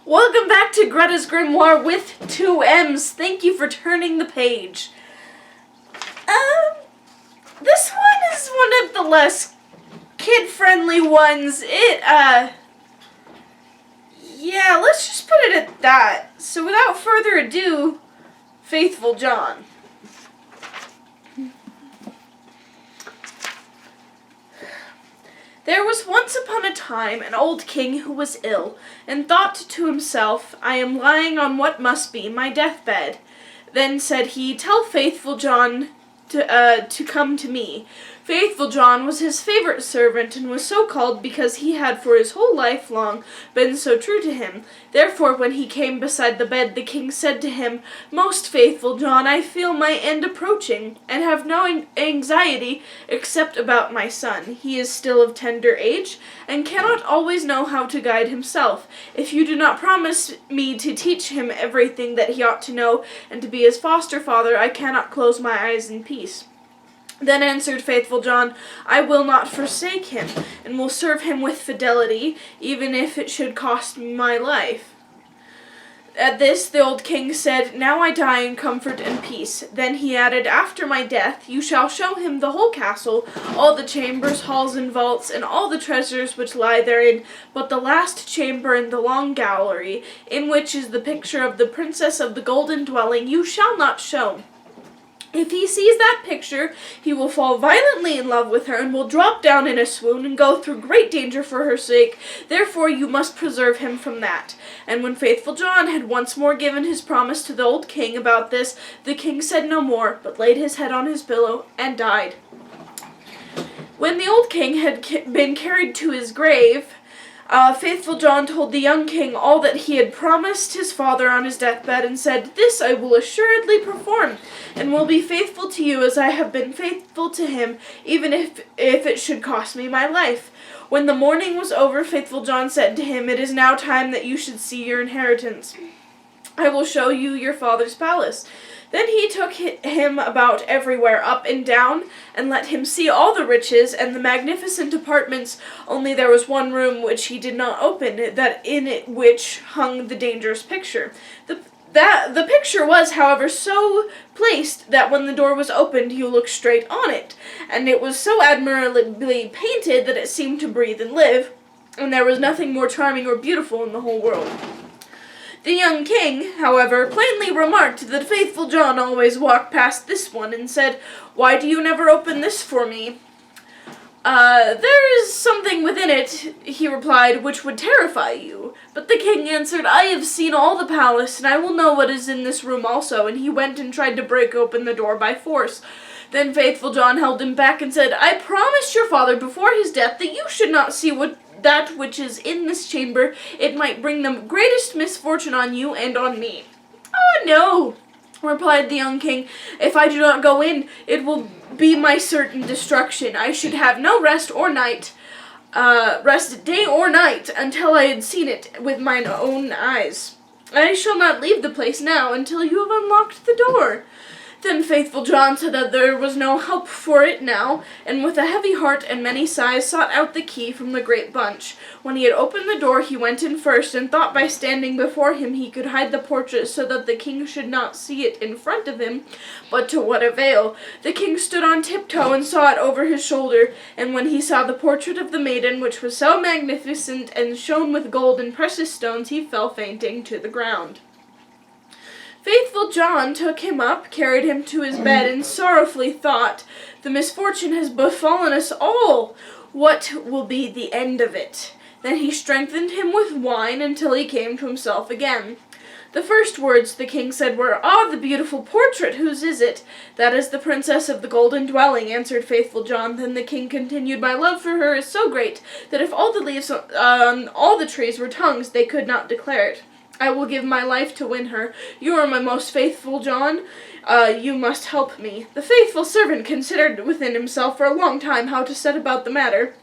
Welcome back to Gretta's Grimoire with 2 M's. Thank you for turning the page. This one is one of the less kid-friendly ones. Yeah, let's just put it at that. So without further ado, Faithful John. There was once upon a time an old king who was ill, and thought to himself, I am lying on what must be my deathbed. Then said he, tell Faithful John to come to me. Faithful John was his favorite servant, and was so called because he had for his whole life long been so true to him. Therefore when he came beside the bed, the king said to him, Most faithful John, I feel my end approaching, and have no anxiety except about my son. He is still of tender age, and cannot always know how to guide himself. If you do not promise me to teach him everything that he ought to know, and to be his foster father, I cannot close my eyes in peace. Then answered Faithful John, I will not forsake him, and will serve him with fidelity, even if it should cost me my life. At this the old king said, Now I die in comfort and peace. Then he added, After my death you shall show him the whole castle, all the chambers, halls, and vaults, and all the treasures which lie therein, but the last chamber in the long gallery, in which is the picture of the princess of the golden dwelling, you shall not show. If he sees that picture, he will fall violently in love with her, and will drop down in a swoon, and go through great danger for her sake. Therefore you must preserve him from that. And when Faithful John had once more given his promise to the old king about this, the king said no more, but laid his head on his pillow, and died. When the old king had been carried to his grave, Faithful John told the young king all that he had promised his father on his deathbed, and said, This I will assuredly perform, and will be faithful to you as I have been faithful to him, even if it should cost me my life. When the mourning was over, Faithful John said to him, It is now time that you should see your inheritance. I will show you your father's palace. Then he took him about everywhere, up and down, and let him see all the riches and the magnificent apartments, only there was one room which he did not open, that in it which hung the dangerous picture. The picture was, however, so placed that when the door was opened you looked straight on it, and it was so admirably painted that it seemed to breathe and live, and there was nothing more charming or beautiful in the whole world. The young king, however, plainly remarked that Faithful John always walked past this one, and said, Why do you never open this for me? There is something within it, he replied, which would terrify you. But the king answered, I have seen all the palace, and I will know what is in this room also. And he went and tried to break open the door by force. Then Faithful John held him back and said, I promised your father before his death that you should not see that which is in this chamber. It might bring the greatest misfortune on you and on me. Oh, no, replied the young king. If I do not go in, it will be my certain destruction. I should have no rest day or night, until I had seen it with mine own eyes. I shall not leave the place now until you have unlocked the door. Then Faithful John said that there was no help for it now, and with a heavy heart and many sighs sought out the key from the great bunch. When he had opened the door, he went in first, and thought by standing before him he could hide the portrait so that the king should not see it in front of him. But to what avail? The king stood on tiptoe and saw it over his shoulder, and when he saw the portrait of the maiden, which was so magnificent and shone with gold and precious stones, he fell fainting to the ground. Faithful John took him up, carried him to his bed, and sorrowfully thought, The misfortune has befallen us all. What will be the end of it? Then he strengthened him with wine until he came to himself again. The first words the king said were, Ah, the beautiful portrait, whose is it? That is the princess of the golden dwelling, answered Faithful John. Then the king continued, My love for her is so great that if all the leaves on all the trees were tongues, they could not declare it. I will give my life to win her. You are my most faithful John. You must help me. The faithful servant considered within himself for a long time how to set about the matter,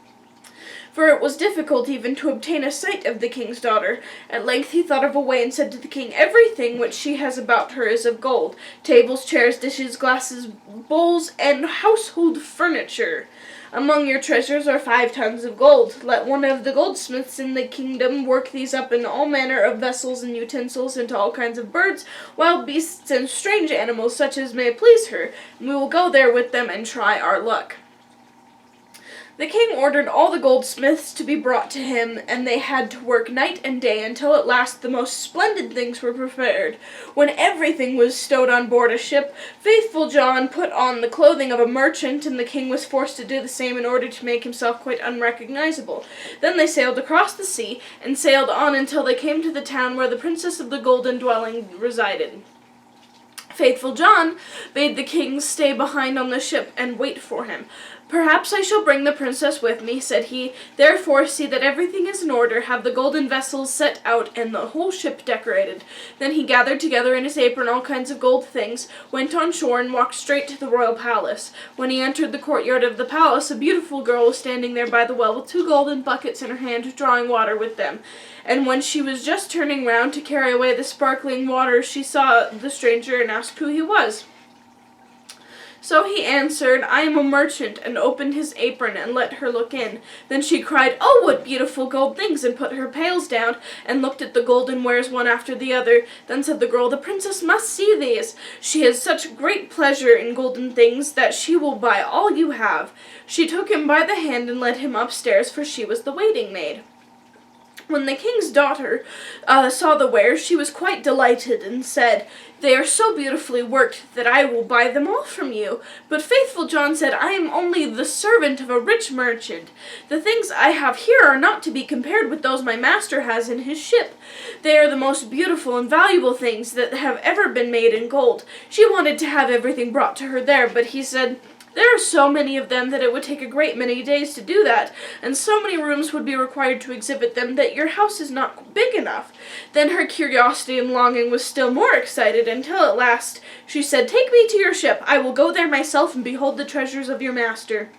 for it was difficult even to obtain a sight of the king's daughter. At length he thought of a way, and said to the king, Everything which she has about her is of gold, tables, chairs, dishes, glasses, bowls, and household furniture. Among your treasures are 5 tons of gold. Let one of the goldsmiths in the kingdom work these up in all manner of vessels and utensils, into all kinds of birds, wild beasts, and strange animals, such as may please her. And we will go there with them and try our luck." The king ordered all the goldsmiths to be brought to him, and they had to work night and day until at last the most splendid things were prepared. When everything was stowed on board a ship, faithful John put on the clothing of a merchant, and the king was forced to do the same in order to make himself quite unrecognizable. Then they sailed across the sea, and sailed on until they came to the town where the Princess of the Golden Dwelling resided. Faithful John bade the king stay behind on the ship and wait for him. "Perhaps I shall bring the princess with me," said he. "Therefore see that everything is in order, have the golden vessels set out, and the whole ship decorated." Then he gathered together in his apron all kinds of gold things, went on shore, and walked straight to the royal palace. When he entered the courtyard of the palace, a beautiful girl was standing there by the well with 2 golden buckets in her hand, drawing water with them. And when she was just turning round to carry away the sparkling water, she saw the stranger and asked who he was. So he answered, "I am a merchant," and opened his apron and let her look in. Then she cried, "Oh, what beautiful gold things!" and put her pails down and looked at the golden wares one after the other. Then said the girl, "The princess must see these. She has such great pleasure in golden things that she will buy all you have." She took him by the hand and led him upstairs, for she was the waiting maid. When the king's daughter saw the wares, she was quite delighted, and said, "They are so beautifully worked that I will buy them all from you." But faithful John said, "I am only the servant of a rich merchant. The things I have here are not to be compared with those my master has in his ship. They are the most beautiful and valuable things that have ever been made in gold." She wanted to have everything brought to her there, but he said, "There are so many of them that it would take a great many days to do that, and so many rooms would be required to exhibit them that your house is not big enough." Then her curiosity and longing was still more excited, until at last she said, "Take me to your ship. I will go there myself and behold the treasures of your master."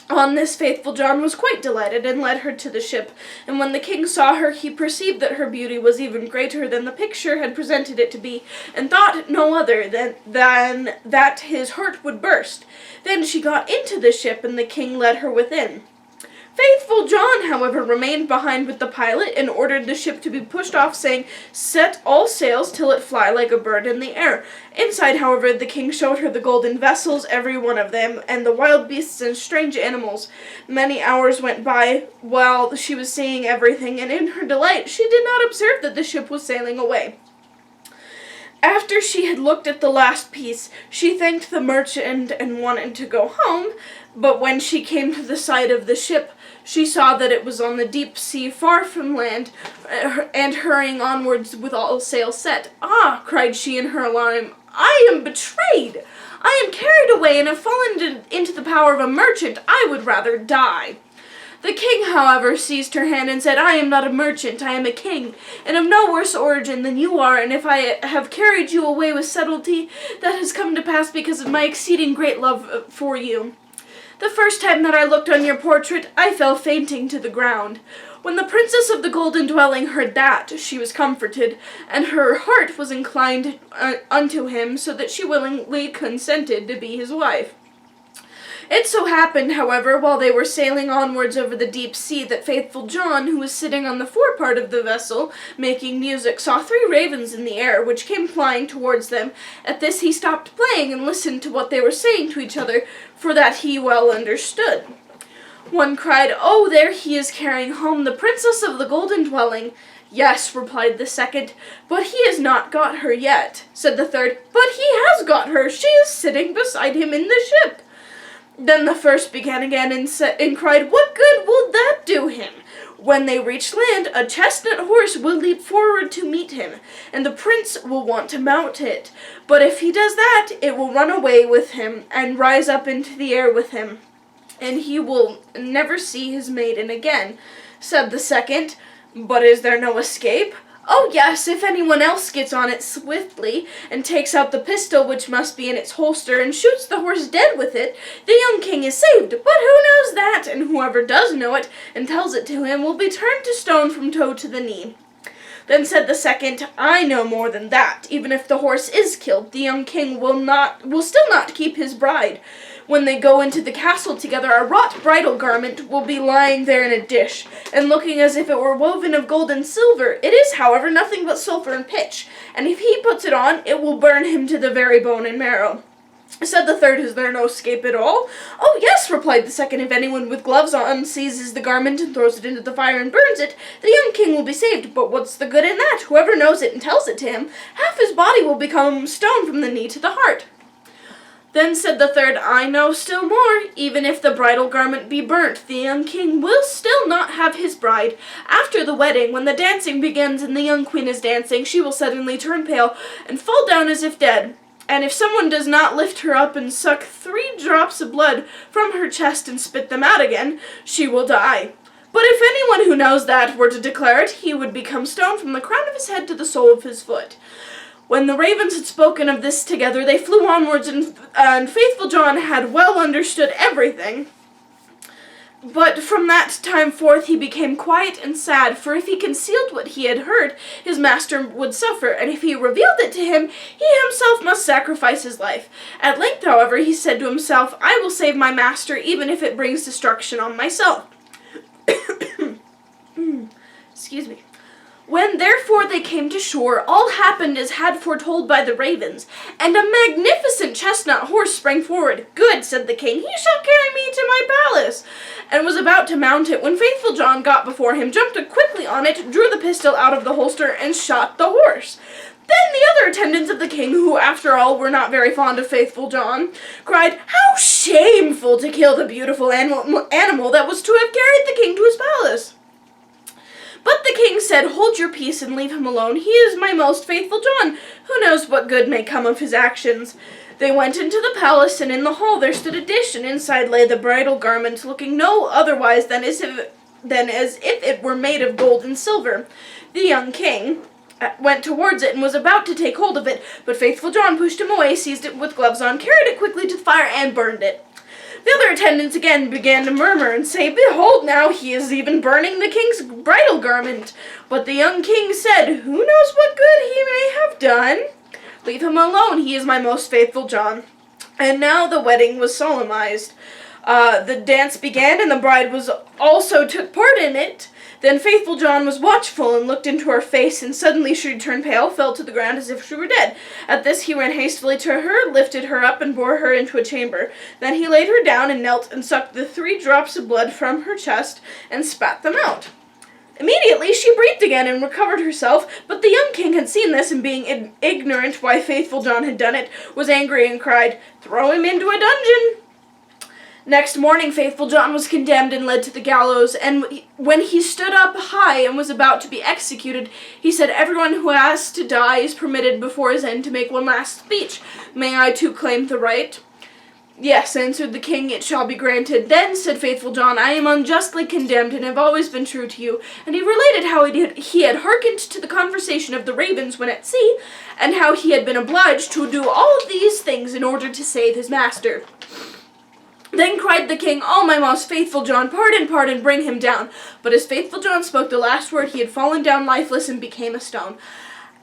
On this faithful John was quite delighted, and led her to the ship, and when the king saw her, he perceived that her beauty was even greater than the picture had presented it to be, and thought no other than that his heart would burst. Then she got into the ship, and the king led her within. Faithful John, however, remained behind with the pilot, and ordered the ship to be pushed off, saying, "Set all sails till it fly like a bird in the air." Inside, however, the king showed her the golden vessels, every one of them, and the wild beasts and strange animals. Many hours went by while she was seeing everything, and in her delight she did not observe that the ship was sailing away. After she had looked at the last piece, she thanked the merchant and wanted to go home, but when she came to the side of the ship, she saw that it was on the deep sea far from land, and hurrying onwards with all sail set. "Ah," cried she in her alarm, "I am betrayed! I am carried away and have fallen into the power of a merchant. I would rather die." The king, however, seized her hand and said, "I am not a merchant, I am a king, and of no worse origin than you are, and if I have carried you away with subtlety, that has come to pass because of my exceeding great love for you. The first time that I looked on your portrait, I fell fainting to the ground. When the Princess of the Golden Dwelling heard that, she was comforted, and her heart was inclined unto him, so that she willingly consented to be his wife. It so happened, however, while they were sailing onwards over the deep sea, that faithful John, who was sitting on the forepart of the vessel, making music, saw 3 ravens in the air, which came flying towards them. At this he stopped playing, and listened to what they were saying to each other, for that he well understood. One cried, "Oh, there he is carrying home the Princess of the Golden Dwelling." "Yes," replied the second, "but he has not got her yet." Said the third, "But he has got her. She is sitting beside him in the ship." Then the first began again and cried, "What good will that do him? When they reach land, a chestnut horse will leap forward to meet him, and the prince will want to mount it. But if he does that, it will run away with him and rise up into the air with him, and he will never see his maiden again." Said the second, "But is there no escape?" "Oh, yes, if anyone else gets on it swiftly, and takes out the pistol which must be in its holster, and shoots the horse dead with it, the young king is saved. But who knows that? And whoever does know it, and tells it to him, will be turned to stone from toe to the knee." Then said the second, "I know more than that. Even if the horse is killed, the young king will still not keep his bride. When they go into the castle together, a wrought bridal garment will be lying there in a dish, and looking as if it were woven of gold and silver. It is, however, nothing but sulphur and pitch, and if he puts it on, it will burn him to the very bone and marrow." Said the third, "Is there no escape at all?" "Oh, yes," replied the second. "If anyone with gloves on seizes the garment and throws it into the fire and burns it, the young king will be saved. But what's the good in that? Whoever knows it and tells it to him, half his body will become stone from the knee to the heart." Then said the third, "I know still more. Even if the bridal garment be burnt, the young king will still not have his bride. After the wedding, when the dancing begins and the young queen is dancing, she will suddenly turn pale and fall down as if dead. And if someone does not lift her up and suck 3 drops of blood from her chest and spit them out again, she will die. But if anyone who knows that were to declare it, he would become stone from the crown of his head to the sole of his foot." When the ravens had spoken of this together, they flew onwards, and faithful John had well understood everything. But from that time forth he became quiet and sad, for if he concealed what he had heard, his master would suffer, and if he revealed it to him, he himself must sacrifice his life. At length, however, he said to himself, "I will save my master, even if it brings destruction on myself." Excuse me. When therefore they came to shore, all happened as had foretold by the ravens, and a magnificent chestnut horse sprang forward. "Good," said the king, "he shall carry me to my palace," and was about to mount it, when faithful John got before him, jumped quickly on it, drew the pistol out of the holster, and shot the horse. Then the other attendants of the king, who after all were not very fond of faithful John, cried, "How shameful to kill the beautiful animal that was to have carried the king to his palace!" But the king said, "Hold your peace and leave him alone. He is my most faithful John. Who knows what good may come of his actions?" They went into the palace, and in the hall there stood a dish, and inside lay the bridal garment, looking no otherwise than as if it were made of gold and silver. The young king went towards it and was about to take hold of it, but faithful John pushed him away, seized it with gloves on, carried it quickly to the fire, and burned it. The other attendants again began to murmur and say, "Behold, now he is even burning the king's bridal garment." But the young king said, "Who knows what good he may have done? Leave him alone, he is my most faithful John." And now the wedding was solemnized. The dance began, and the bride also took part in it. Then faithful John was watchful and looked into her face, and suddenly she turned pale, fell to the ground as if she were dead. At this he ran hastily to her, lifted her up, and bore her into a chamber. Then he laid her down and knelt and sucked the 3 drops of blood from her chest and spat them out. Immediately she breathed again and recovered herself, but the young king had seen this, and being ignorant why faithful John had done it, was angry and cried, "Throw him into a dungeon." Next morning faithful John was condemned and led to the gallows, and when he stood up high and was about to be executed, he said, "Everyone who has to die is permitted before his end to make one last speech. May I too claim the right?" "Yes," answered the king, "it shall be granted." "Then," said faithful John, "I am unjustly condemned, and have always been true to you." And he related how he had hearkened to the conversation of the ravens when at sea, and how he had been obliged to do all these things in order to save his master. Then cried the king, "Oh, my most faithful John, pardon, pardon, bring him down." But as faithful John spoke the last word, he had fallen down lifeless and became a stone.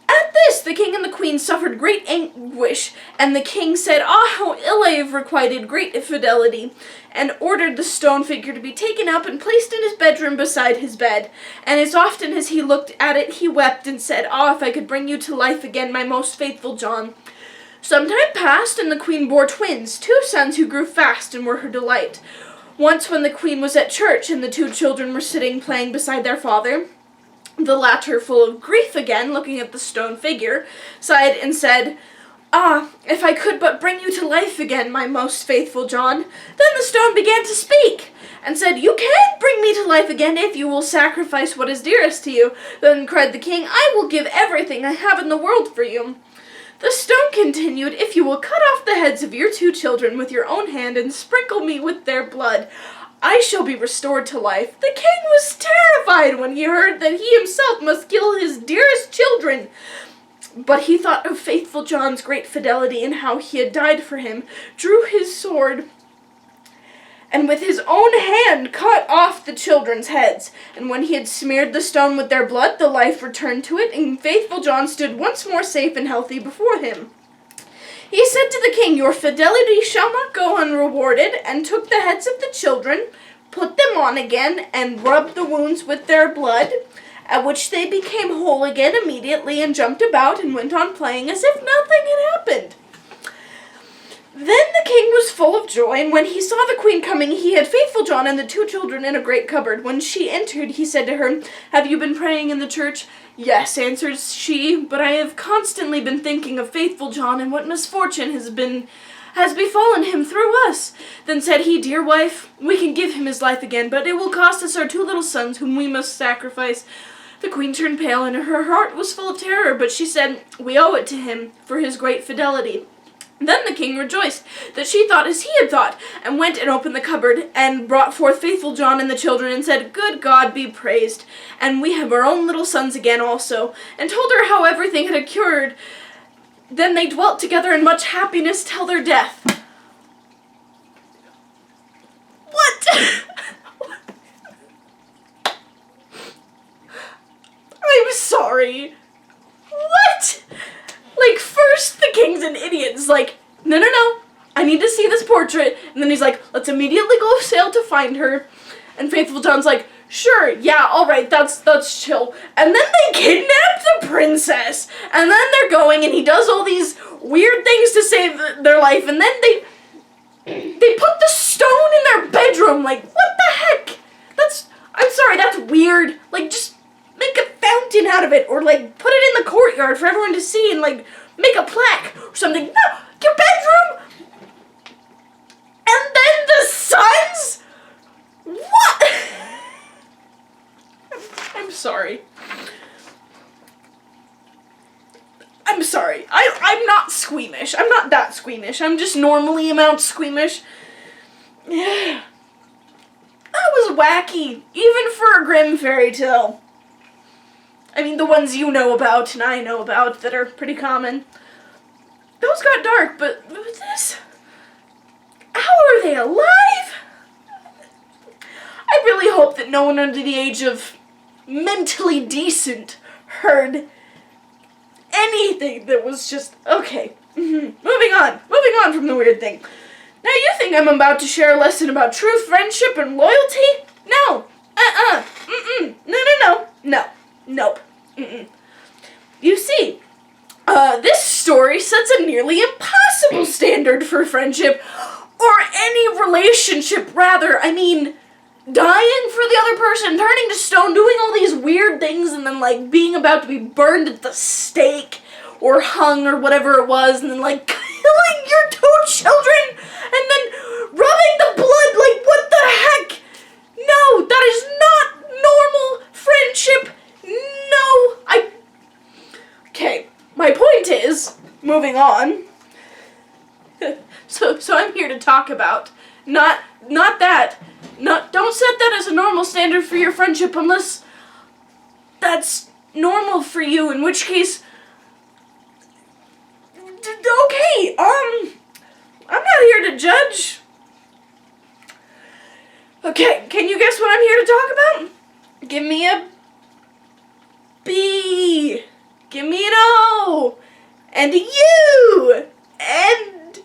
At this the king and the queen suffered great anguish, and the king said, "Ah, how ill I have requited great fidelity," and ordered the stone figure to be taken up and placed in his bedroom beside his bed. And as often as he looked at it, he wept and said, "Ah, if I could bring you to life again, my most faithful John." Some time passed, and the queen bore twins, 2 sons who grew fast and were her delight. Once when the queen was at church, and the 2 children were sitting playing beside their father, the latter, full of grief again, looking at the stone figure, sighed and said, "Ah, if I could but bring you to life again, my most faithful John." Then the stone began to speak, and said, "You can bring me to life again if you will sacrifice what is dearest to you." Then cried the king, "I will give everything I have in the world for you." The stone continued, "If you will cut off the heads of your 2 children with your own hand and sprinkle me with their blood, I shall be restored to life." The king was terrified when he heard that he himself must kill his dearest children. But he thought of faithful John's great fidelity and how he had died for him, drew his sword, and with his own hand cut off the children's heads. And when he had smeared the stone with their blood, the life returned to it, and faithful John stood once more safe and healthy before him. He said to the king, "Your fidelity shall not go unrewarded," and took the heads of the children, put them on again, and rubbed the wounds with their blood, at which they became whole again immediately, and jumped about and went on playing as if nothing had happened. Then the king was full of joy, and when he saw the queen coming, he had faithful John and the two children in a great cupboard. When she entered, he said to her, "Have you been praying in the church?" "Yes," answered she, "but I have constantly been thinking of faithful John, and what misfortune has befallen him through us." Then said he, "Dear wife, we can give him his life again, but it will cost us our two little sons, whom we must sacrifice." The queen turned pale, and her heart was full of terror, but she said, "We owe it to him for his great fidelity." Then the king rejoiced that she thought as he had thought, and went and opened the cupboard, and brought forth faithful John and the children, and said, "Good God be praised, and we have our own little sons again also," and told her how everything had occurred. Then they dwelt together in much happiness till their death. What? I'm sorry. What? Like, first the king's an idiot. It's like, no, I need to see this portrait. And then he's like, let's immediately go sail to find her. And faithful John's like, sure, yeah, alright, that's chill. And then they kidnap the princess. And then they're going, and he does all these weird things to save their life. And then they put the stone in their bedroom. Like, what the heck? I'm sorry, that's weird. Like, just make a fountain out of it, or like put it in the courtyard for everyone to see, and like make a plaque or something. No, your bedroom. And then the sons. What? I'm sorry. I'm sorry. I'm not squeamish. I'm not that squeamish. I'm just normally amount squeamish. Yeah. That was wacky, even for a Grimm fairy tale. I mean, the ones you know about and I know about that are pretty common. Those got dark, but this... How are they alive? I really hope that no one under the age of mentally decent heard anything that was just... Okay. Moving on from the weird thing. Now you think I'm about to share a lesson about true friendship and loyalty? No. No. Nope. You see, this story sets a nearly impossible standard for friendship, or any relationship, rather. I mean, dying for the other person, turning to stone, doing all these weird things, and then, like, being about to be burned at the stake, or hung, or whatever it was, and then, like, killing your two children, and then rubbing the blood, like, what the heck? No, that is not normal friendship. No, Okay, my point is, moving on, so I'm here to talk about, not that, don't set that as a normal standard for your friendship unless that's normal for you, in which case, okay, I'm not here to judge. Okay, can you guess what I'm here to talk about? Give me a B. Give me an O. And a U. And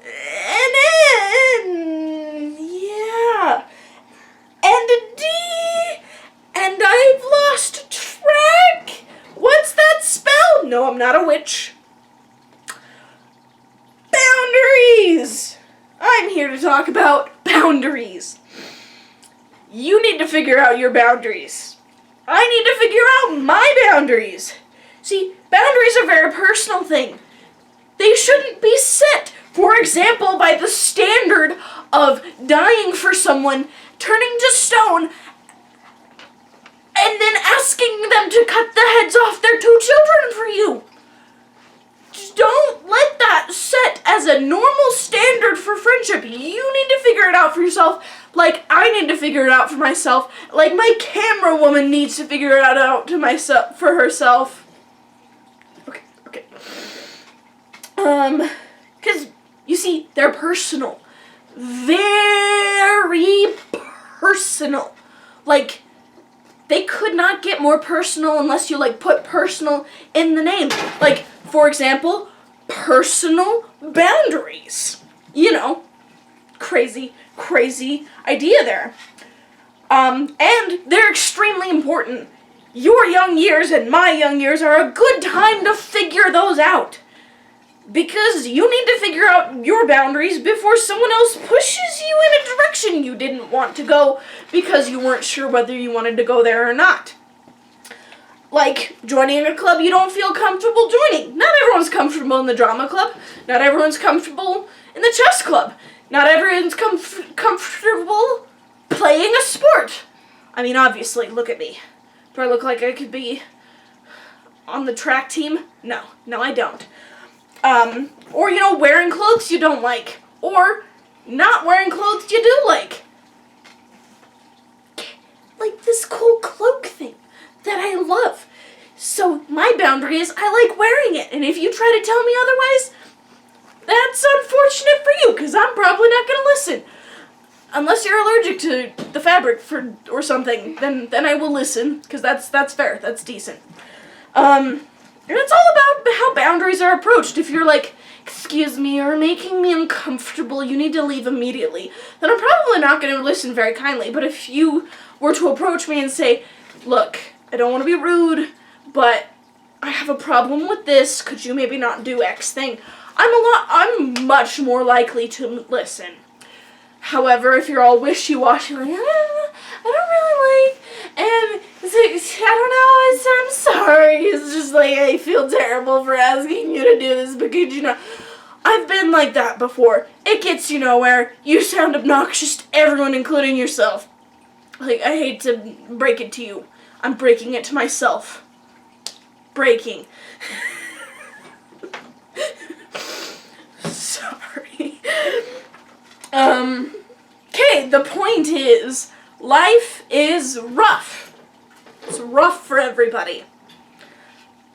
an N. Yeah. And a D. And I've lost track. What's that spell? No, I'm not a witch. Boundaries. I'm here to talk about boundaries. You need to figure out your boundaries. I need to figure out my boundaries. See, boundaries are a very personal thing. They shouldn't be set, for example, by the standard of dying for someone, turning to stone, and then asking them to cut the heads off their two children for you. Don't let that set as a normal standard for friendship. You need to figure it out for yourself, like I need to figure it out for myself, like my camerawoman needs to figure it out for herself. Okay. Because, you see, they're personal. very personal. Like, they could not get more personal unless you, like, put personal in the name. Like, for example, personal boundaries. You know, crazy idea there. And they're extremely important. Your young years and my young years are a good time to figure those out. Because you need to figure out your boundaries before someone else pushes you in a direction you didn't want to go because you weren't sure whether you wanted to go there or not. Like joining a club you don't feel comfortable joining. Not everyone's comfortable in the drama club. Not everyone's comfortable in the chess club. Not everyone's comfortable playing a sport. I mean, obviously, look at me. Do I look like I could be on the track team? No, I don't. Or, you know, wearing clothes you don't like. Or not wearing clothes you do like. Like this cool cloak thing that I love. So my boundary is I like wearing it. And if you try to tell me otherwise, that's unfortunate for you, because I'm probably not going to listen. Unless you're allergic to the fabric or something, then I will listen, because that's fair, that's decent. And it's all about how boundaries are approached. If you're like, excuse me, you're making me uncomfortable, you need to leave immediately, then I'm probably not going to listen very kindly. But if you were to approach me and say, look, I don't want to be rude, but I have a problem with this, could you maybe not do X thing? I'm much more likely to listen. However, if you're all wishy-washy, like, I don't really like, and it's like, I don't know, I'm sorry, it's just like, I feel terrible for asking you to do this, but could you know, I've been like that before. It gets you nowhere. You sound obnoxious to everyone, including yourself. Like, I hate to break it to you. I'm breaking it to myself. Breaking. Sorry. Okay, the point is, life is rough. It's rough for everybody.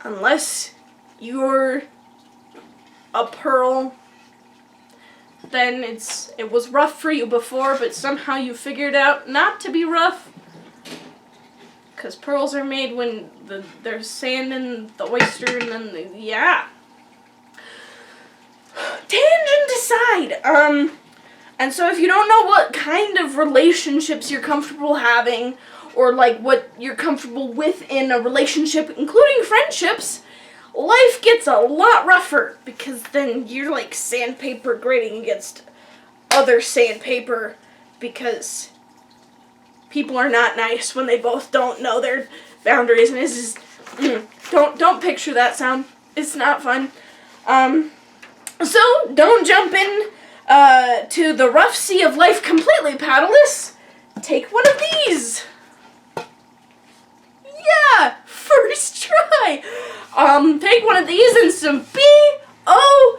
Unless you're a pearl, then it was rough for you before, but somehow you figured out not to be rough. Because pearls are made when there's sand in the oyster, and then, yeah. Tangent aside, and so if you don't know what kind of relationships you're comfortable having, or like what you're comfortable with in a relationship, including friendships, life gets a lot rougher, because then you're like sandpaper grating against other sandpaper, because people are not nice when they both don't know their boundaries, and it's just, don't picture that sound. It's not fun. So don't jump in to the rough sea of life completely paddleless. Take one of these. Yeah, first try. Take one of these and some B-O-U-N-D-aries.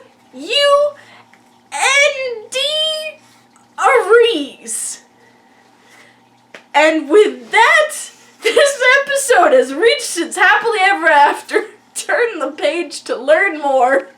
And with that, this episode has reached its happily ever after. Turn the page to learn more.